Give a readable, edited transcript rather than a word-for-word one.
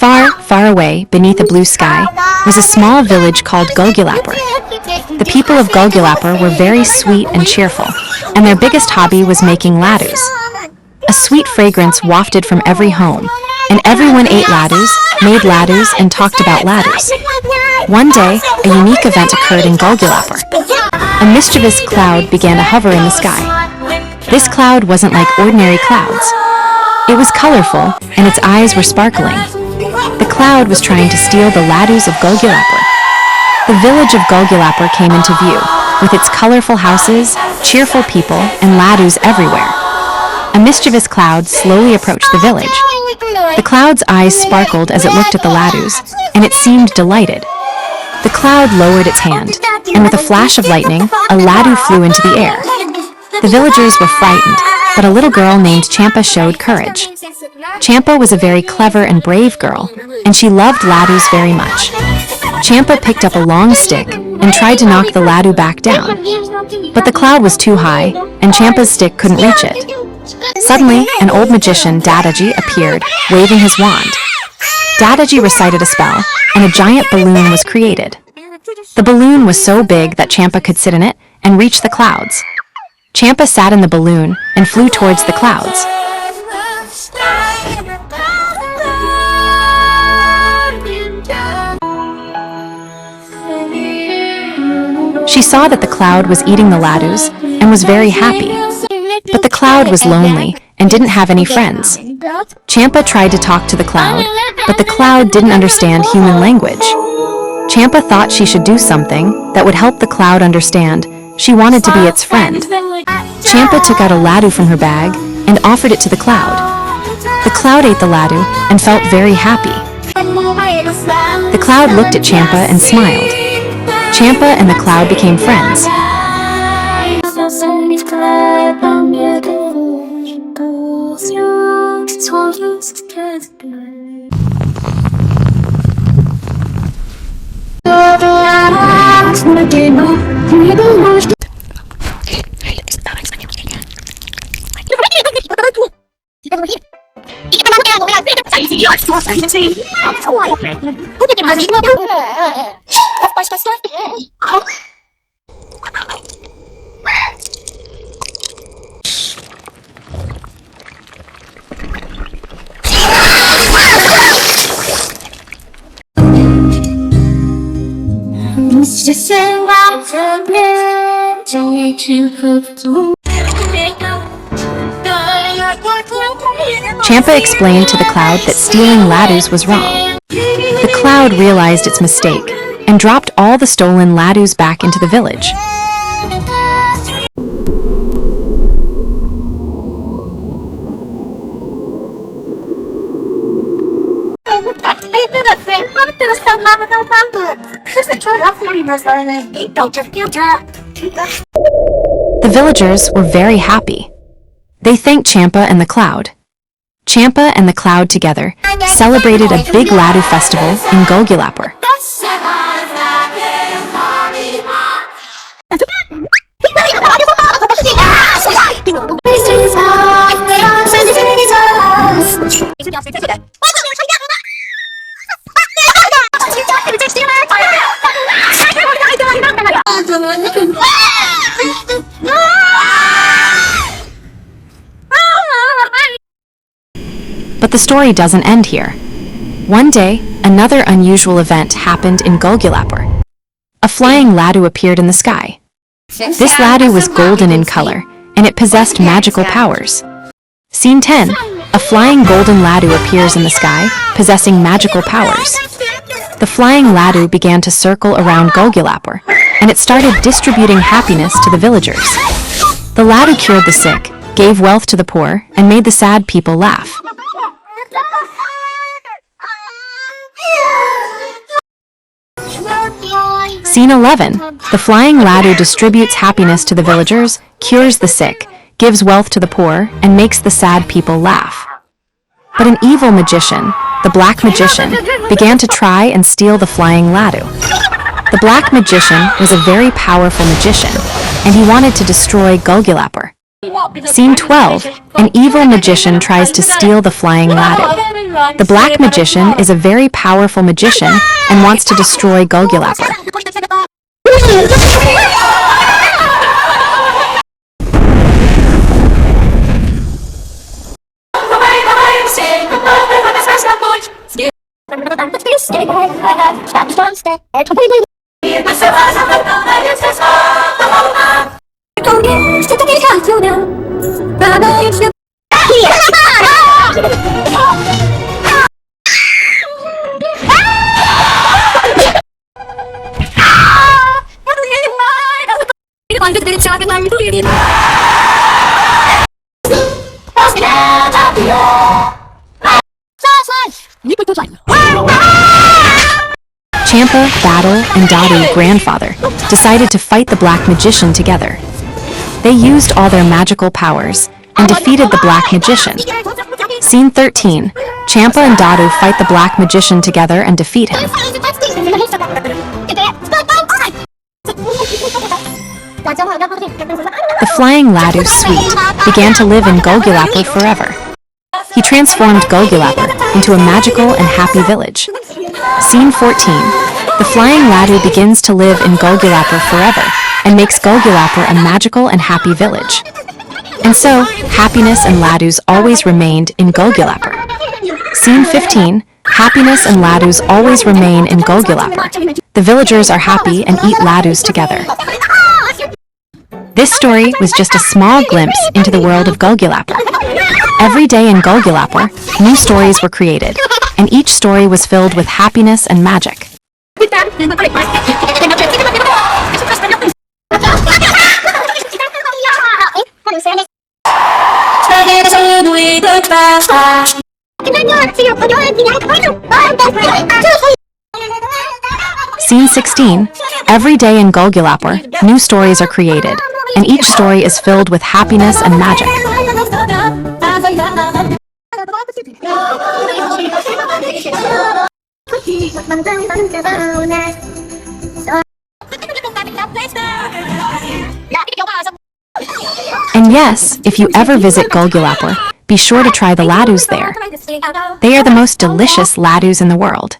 Far, far away, beneath a blue sky, was a small village called Gulgulapur. The people of Gulgulapur were very sweet and cheerful, and their biggest hobby was making laddus. A sweet fragrance wafted from every home, and everyone ate laddus, made laddus, and talked about laddus. One day, a unique event occurred in Gulgulapur. A mischievous cloud began to hover in the sky. This cloud wasn't like ordinary clouds. It was colorful, and its eyes were sparkling. The cloud was trying to steal the laddus of Gulgulapur. The village of Gulgulapur came into view, with its colorful houses, cheerful people, and laddus everywhere. A mischievous cloud slowly approached the village. The cloud's eyes sparkled as it looked at the laddus, and it seemed delighted. The cloud lowered its hand, and with a flash of lightning, a laddu flew into the air. The villagers were frightened, but a little girl named Champa showed courage. Champa was a very clever and brave girl, and she loved laddus very much. Champa picked up a long stick and tried to knock the laddu back down. But the cloud was too high, and Champa's stick couldn't reach it. Suddenly, an old magician, Dadaji, appeared, waving his wand. Dadaji recited a spell, and a giant balloon was created. The balloon was so big that Champa could sit in it and reach the clouds. Champa sat in the balloon and flew towards the clouds. She saw that the cloud was eating the laddus and was very happy. But the cloud was lonely and didn't have any friends. Champa tried to talk to the cloud, but the cloud didn't understand human language. Champa thought she should do something that would help the cloud understand. She wanted to be its friend. Champa took out a laddu from her bag and offered it to the cloud. The cloud ate the laddu and felt very happy. The cloud looked at Champa and smiled. Champa and the cloud became friends. Champa explained to the cloud that stealing laddus was wrong. The cloud realized its mistake and dropped all the stolen laddus back into the village. The villagers were very happy. They thanked Champa and the cloud. Champa and the cloud together celebrated a big laddu festival in Gulgulapur. But the story doesn't end here. One day, another unusual event happened in Gulgulapur. A flying laddu appeared in the sky. This laddu was golden in color, and it possessed magical powers. Scene 10. A flying golden laddu appears in the sky, possessing magical powers. The flying laddu began to circle around Gulgulapur, and it started distributing happiness to the villagers. The laddu cured the sick, gave wealth to the poor, and made the sad people laugh. Scene 11. The flying laddu distributes happiness to the villagers, cures the sick, gives wealth to the poor, and makes the sad people laugh. But an evil magician, the Black Magician, began to try and steal the flying laddu. The Black Magician was a very powerful magician, and he wanted to destroy Gulgulapur. Scene 12. An evil magician tries to steal the flying laddu. The Black Magician is a very powerful magician and wants to destroy Gulgulapur. Champa, Dadu, and Dadu grandfather decided to fight the Black Magician together. They used all their magical powers and defeated the Black Magician. Scene 13. Champa and Dadu fight the Black Magician together and defeat him. The flying Laddu sweet began to live in Gulgulapur forever. He transformed Gulgulapur into a magical and happy village. Scene 14. The flying Laddu begins to live in Gulgulapur forever and makes Gulgulapur a magical and happy village. And so, happiness and laddus always remained in Gulgulapur. Scene 15. Happiness and laddus always remain in Gulgulapur. The villagers are happy and eat laddus together. This story was just a small glimpse into the world of Gulgulapur. Every day in Gulgulapur, new stories were created, and each story was filled with happiness and magic. Scene 16. Every day in Gulgulapur, new stories are created, and each story is filled with happiness and magic. And yes, if you ever visit Gulgulapur, be sure to try the laddus there. They are the most delicious laddus in the world.